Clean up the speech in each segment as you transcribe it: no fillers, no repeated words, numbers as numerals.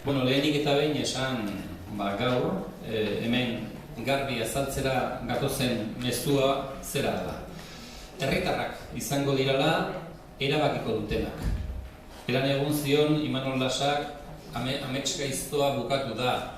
Lehenik eta behin esan gaur, hemen garbi azaltzera gatozen mezua zera da. Herritarrak izango dirala erabakiko dutenak. Eran egun zion Imanol Lasak amets gaiztoa bukatu da.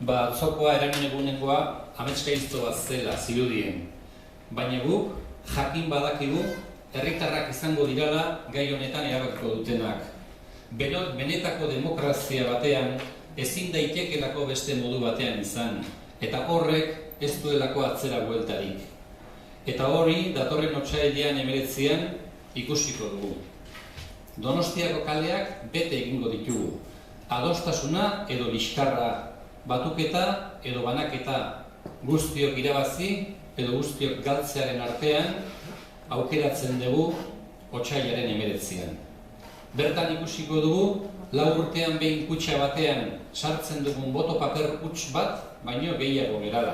Atzokoa eranen egunengoa amets gaiztoa zela zirudien. Baina guk jakin badakigu herritarrak izango dirala gai honetan erabakiko dutenak. Benetako demokrazia batean ezin daitekelako beste modu batean izan, eta horrek ez duelako atzera bueltarik. Eta hori datorren otsailean 19an ikusiko dugu. Donostiako kaleak bete egingo ditugu. Adostasuna edo liskarra, batuketa edo banaketa, guztiok irabazi edo guztiok galtzearen artean aukeratzen dugu otsailaren 19an. Bertan ikusiko dugu, 4 urtean behin kutxa batean sartzen dugun boto paper huts bat, baino gehiago gerala.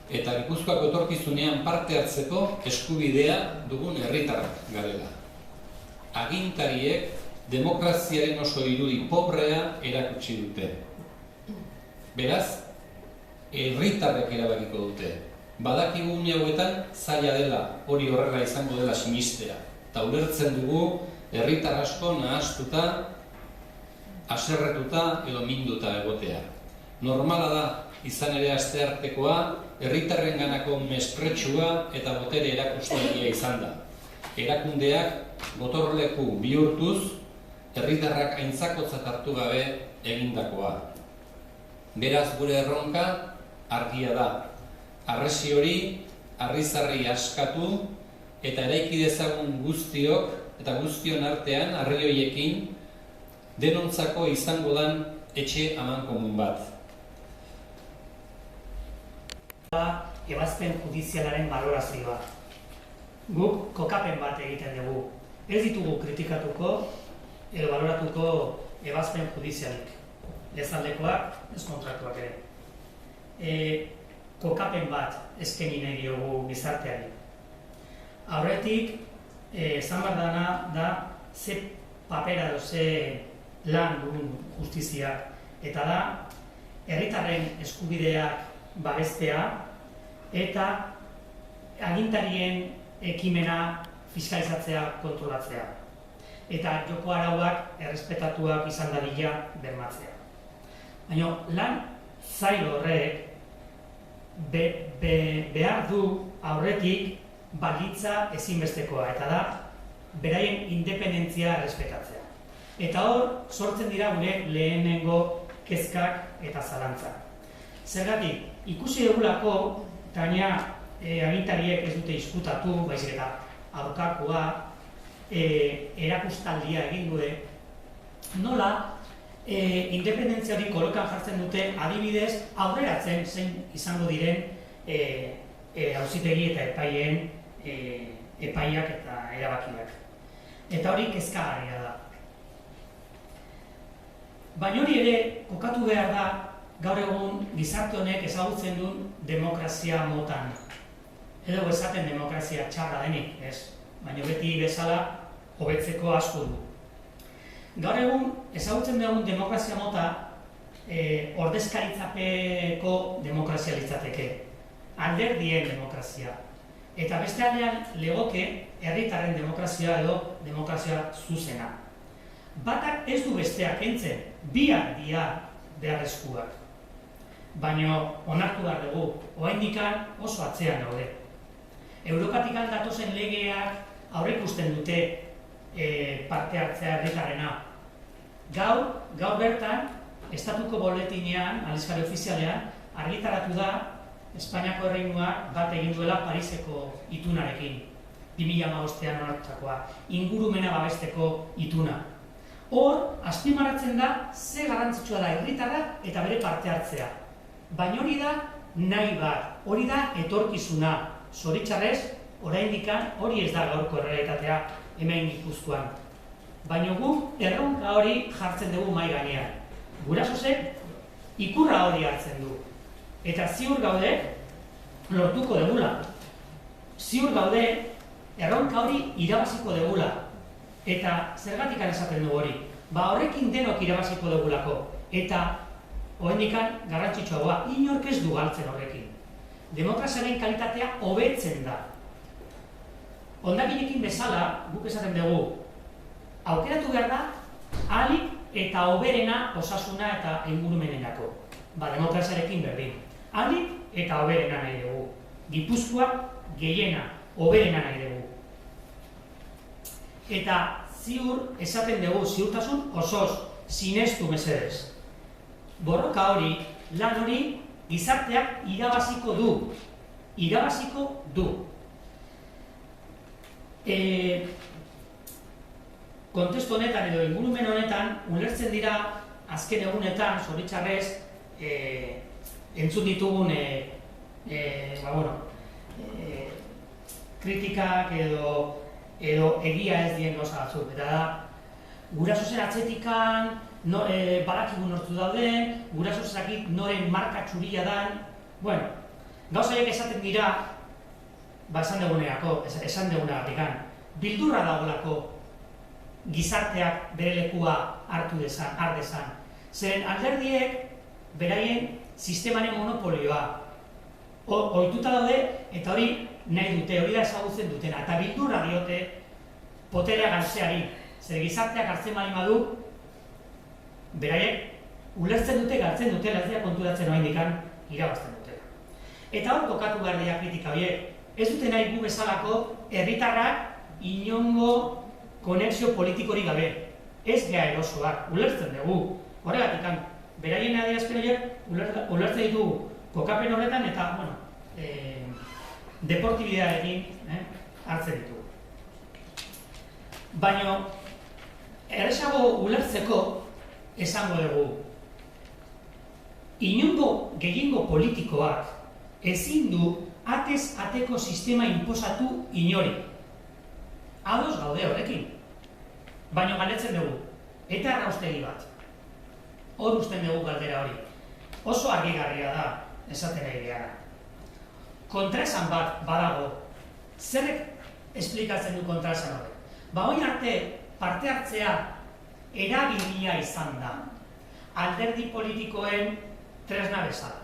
Eta Gipuzkoako etorkizunean parte hartzeko eskubidea dugun herritarrak garela. Agintariek demokraziaren oso irudi pobrea erakutsi dute. Beraz, herritarrek erabakiko dute. Badakigu une hauetan zaila dela, hori horrela izango dela sinistea. Eta ulertzen dugu herritar asko nahastuta, haserretuta edo minduta egotea. Normala da, izan ere asteartekoa, herritarrenganako mespretsua eta botere erakustailea izan da. Erakundeak gotorleku bihurtuz, herritarrak aintzakotzat hartu gabe egindakoa. Beraz gure erronka argia da. Harresi hori, harrizarri askatu eta eraiki dezagun guztiok eta guztion artean, harri horiekin, denontzako izango dan etxe amankomun bat. Ebazpen judizialaren balorazioa. Guk kokapen bat egiten dugu. Ez ditugu kritikatuko edo baloratuko ebazpen judizialik. Ez aldekoak, ez kontratuak ere. Kokapen bat eskaini nahi diogu gizarteari. Aurretik, esan behar dana da ze papera edo ze lan dugun justiziak, eta da herritarren eskubideak babestea eta agintarien ekimena fiskalizatzea, kontrolatzea. Eta joko arauak errespetatuak izan dadila bermatzea. Baina lan zail horrek behar du aurretik balitza ezinbestekoa, eta da beraien independentzia errespetatzea. Eta hor, sortzen dira gure lehenengo kezkak eta zalantzak. Zergatik, ikusi dugulako, eta gaina agintariek ez dute izkutatu, baizik eta aurkakoa, erakustaldia egin dute, nola independentzia hori kolokan jartzen dute adibidez aurreratzen zein izango diren auzitegi eta epaiak eta erabakiak. Eta hori kezkagarria da. Baina hori ere kokatu behar da gaur egun gizarte honek ezagutzen duen demokrazia motan. Edo esaten demokrazia txarra denik, ez? Baina beti bezala hobetzeko asko du. Gaur egun ezagutzen dugun demokrazia mota ordezkaritzapeko demokrazia litzateke. Alderdien demokrazia. Eta beste aldean legoke herritarren demokrazia edo demokrazia zuzena. Batak ez du besteak kentzen, biak dira beharrezkoak. Baina onartu behar dugu, oraindikan oso atzean daude. Europatik datozen legeak aurreikusten dute parte hartzea herritarrena. Gaur bertan, estatuko boletinean, aldizkari ofizialean, argitaratu da Espainiako erreinuak bat egin duela Pariseko itunarekin, 2015an onartutakoa, ingurumena babesteko ituna. Hor, azpimarratzen da ze garrantzitsua da herritarra eta bere parte hartzea. Baina hori da nahi bat, hori da etorkizuna. Zoritxarrez, oraindikan hori ez da gaurko errealitatea hemen Gipuzkoan. Baina guk erronka hori jartzen dugu mahai gainean. Gurasozek ikurra hori hartzen du. Eta ziur gaude, lortuko degula. Ziur gaude, erronka hori irabaziko degula. Eta zergatik esaten dugu hori? horrekin denok irabaziko dugulako. Eta oraindikan garrantzitsuagoa, inork ez du galtzen horrekin. Demokraziaren kalitatea hobetzen da. Hondakinekin bezala, guk esaten dugu, aukeratu behar da, ahalik eta hoberena osasuna eta ingurumenenako. Demokraziarekin berdin. Ahalik eta hoberena nahi dugu. Gipuzkoa gehiena, hoberena nahi dugu. Eta ziur esaten dugu, ziurtasun osoz, sinestu mesedez. Borroka hori, lan hori, gizarteak irabaziko du. Irabaziko du. Kontestu honetan edo ingurumen honetan, ulertzen dira azken egunetan, zoritxarrez, entzun ditugun kritikak edo egia ez dien gauza batzuk. Eta da, gurasozen atzetikan, badakigu nortu dauden, gurasozakik noren marka txuria dan. Bueno, gauzaiek esaten dira, esan duguneagatik, bildurra dagoelako gizarteak bere lekua hartu dezan. Zeren alderdiek beraien sistemaren monopolioa ohituta daude eta hori nahi dute, hori da ezagutzen dutena. Eta bildurra diote poterea galtzeari. Zer gizarteak hartzen bali badu, beraiek ulertzen dute, galtzen dute, ez dira konturatzen oraindikan irabazten dutela. Eta hor kokatu behar dira kritika horiek. Ez dute nahi gu bezalako herritarrak inongo konexio politikorik gabe. Ez gea erosoak, ulertzen dugu. Horregatik, beraien adierazpen horiek ulertzen ditugu kokapen horretan eta, deportibidadekin hartzen ditugu. Baina, errezago ulertzeko esango dugu, inongo gehiengo politikoak ezin du atez ateko sistema inposatu inori. Ados gaude horrekin. Baina galdetzen dugu, eta erraustegi bat. Hor usten dugu galdera hori. Oso argigarria da, esaten nahi gehala. Kontraesan bat badago. Zerrek esplikatzen du kontraesan hori? Orain arte parte hartzea erabilia izan da. Alderdi politikoen tresna bezala.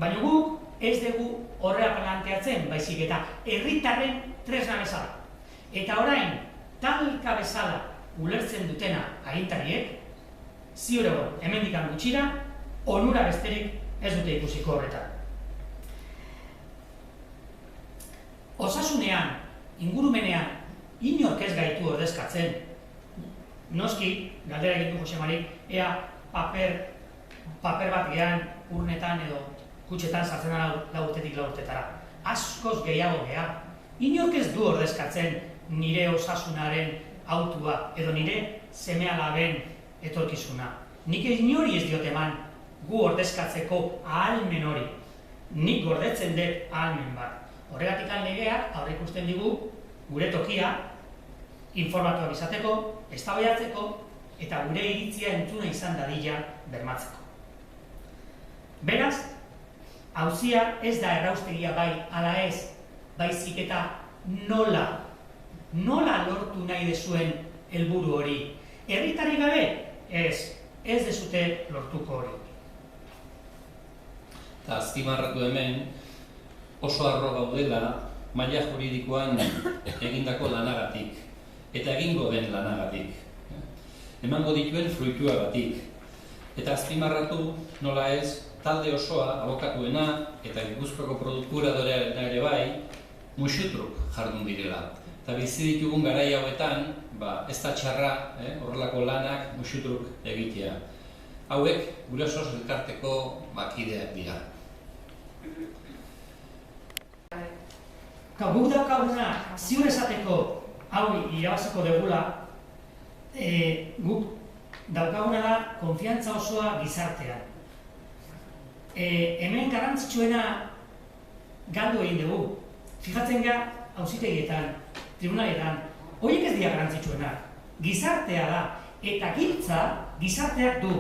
Baina guk ez dugu horrela planteatzen, baizik eta herritarren tresna bezala. Eta orain, talka bezala ulertzen dutena agintariek, ziur egon, hemendikan gutxira, onura besterik ez dute ikusiko horretan. Osasunean, ingurumenean, inork ez gaitu ordezkatzen. Noski, galdera egin du Jose Mari, ea paper bat gehan urnetan edo kutxetan sartzen da lau urtetik lau urtetara. Askoz gehiago geha. Inork ez du ordezkatzen nire osasunaren autua edo nire seme-alaben etorkizuna. Nik inori ez diot eman gu ordezkatzeko ahalmen hori. Nik gordetzen dut ahalmen bat. Horregatik legeak aurreikusten digu gure tokia informatuak izateko, eztabaidatzeko eta gure iritzia entzuna izan dadila bermatzeko. Beraz, auzia ez da erraustegia bai ala ez, baizik eta nola lortu nahi dezuen helburu hori. Herritarri gabe? Ez dezute lortuko hori. Eta azpimarratu hemen, oso harro gaudela maila juridikoan egindako lanagatik, eta egingo den lanagatik. Emango dituen fruituagatik. Eta azpimarratu nola ez, talde osoa, abokatuena eta Gipuzkoako produkuradorearena ere bai, musutruk jardun direla. Eta bizi ditugun garai hauetan, ez da txarra horrelako lanak musutruk egitea. Hauek gurasoz elkarteko kideak dira. Guk daukaguna, ziur esateko hau irabaziko degula, guk daukaguna da konfiantza osoa gizartean. Hemen garrantzitsuena galdu egin dugu. Fijatzen gara auzitegietan, tribunaletan, horiek ez dira garrantzitsuenak. Gizartea da, eta giltza gizarteak du.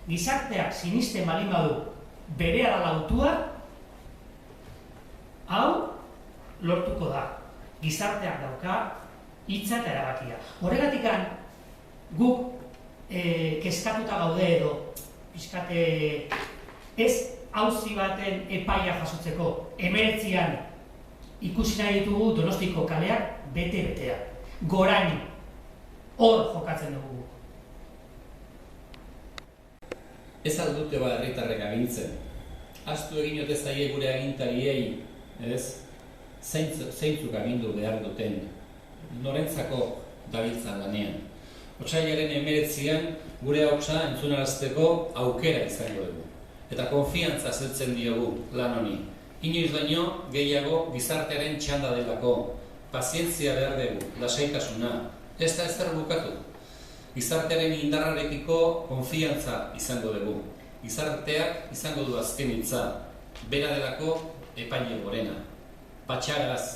Gizarteak sinisten balin badu berea da lautua, hau lortuko da. Gizarteak dauka hitza eta erabakia. Horregatik guk kezkatuta gaude edo pixkate ez auzi baten epaia jasotzeko. 19an ikusi nahi ditugu Donostiko kaleak bete-beteak. Goraini, hor jokatzen dugu. Ez aldute herritarrek agintzen. Ahaztu egin ote zaie gure agintariei, ez? Zeintzuk agindu behar duten, norentzako dabiltzan lanean. Otsailaren 19an gure ahotsa entzunarazteko aukera izango dugu. Eta konfiantza zeltzen diogu lan honi. Inoiz baino gehiago gizartearen txanda delako. Pazientzia behar dugu, lasaitasuna. Ez da ezer bukatu. Gizartearen indarrarekiko konfiantza izango dugu. Gizarteak izango du azken hitza. Bera delako epaile gorena. Patxagaz.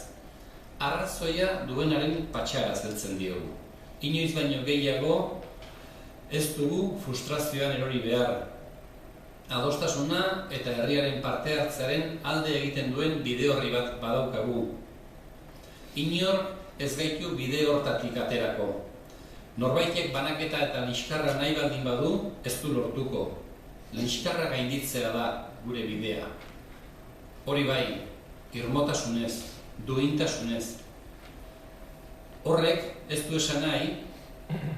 Arrazoia duenaren patxagaz heltzen diogu. Inoiz baino gehiago ez dugu frustrazioan erori behar. Adostasuna eta herriaren parte hartzearen alde egiten duen bide horri bat badaukagu. Inor ez gaitu bide hortatik aterako. Norbaitek banaketa eta liskarra nahi baldin badu, ez du lortuko. Liskarra gainditzea da gure bidea. Hori bai, irmotasunez, duintasunez. Horrek ez du esan nahi,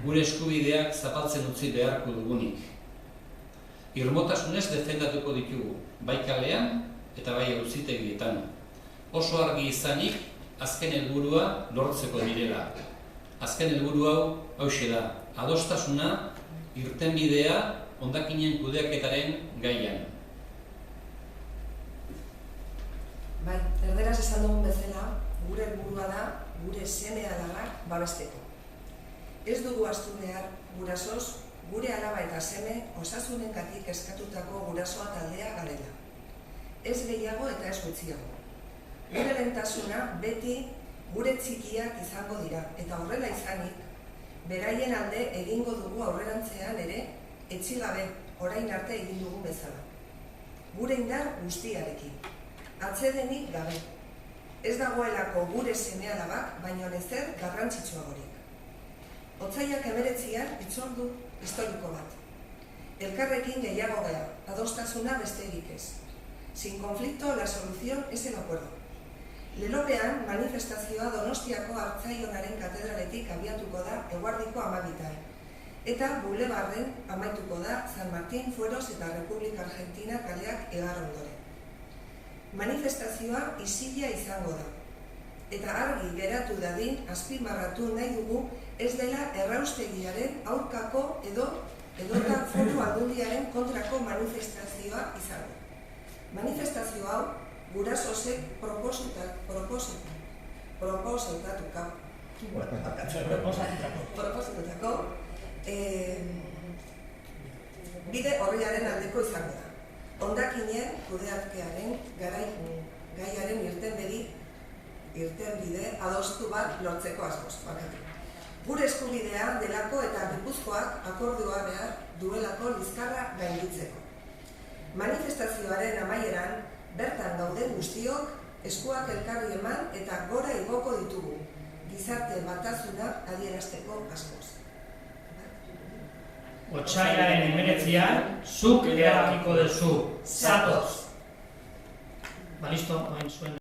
gure eskubideak zapaltzen utzi beharko dugunik. Irmotasunez defendatuko ditugu, bai kalean eta bai auzitegietan. Oso argi izanik, azken helburua lortzeko direla. Azken helburu hau hauxe da, adostasuna, irtenbidea, hondakinen kudeaketaren gaian. Bai, erderaz esan dugun bezala, gure helburua da, gure seme-alabak babesteko. Ez dugu ahaztu behar gurasoz, gure alaba eta seme osasunengatik eskatutako gurasoa taldea garela. Ez gehiago eta ez gutxiago. Gure lehentasuna beti gure txikiak izango dira, eta horrela izanik, beraien alde egingo dugu aurrerantzean ere, etxigabe orain arte egin dugu bezala. Gure indar guztiarekin, atsedenik gabe. Ez dagoelako gure seme-alabak, baino ezer garrantzitsuagorik. Otsailak 19an hitzordu historiko bat. Elkarrekin gehiago gea, adostasuna besterik ez. Sin conflicto, la solución es el acuerdo. Lelopean, manifestazioa Donostiako Artzaionaren katedraletik abiatuko da eguardiko 12an. Eta Bulebarren amaituko da San Martín, Fueros eta Republika Argentina kaleak egar ondoren. Manifestazioa isila izango da. Eta argi geratu dadin azpimarratu nahi dugu ez dela erraustegiaren aurkako edota Foru Aldundiaren kontrako manifestazioa izango. Manifestazio hau gurasosek proposatutako bide horriaren aldeko izango da. Hondakinen kudeatkearen gaiaren irtenbide adostu bat lortzeko asmoz. Gure eskubidea delako eta Gipuzkoak akordioa behar duelako liskarra gainditzeko. Manifestazioaren amaieran, bertan gauden guztiok, eskuak elkarri eman eta gora igoko ditugu, gizarte batasuna adierazteko asmoz. Otsailaren 19an, zuk erabakiko duzu, zatoz! Ba, listo, oain zuen.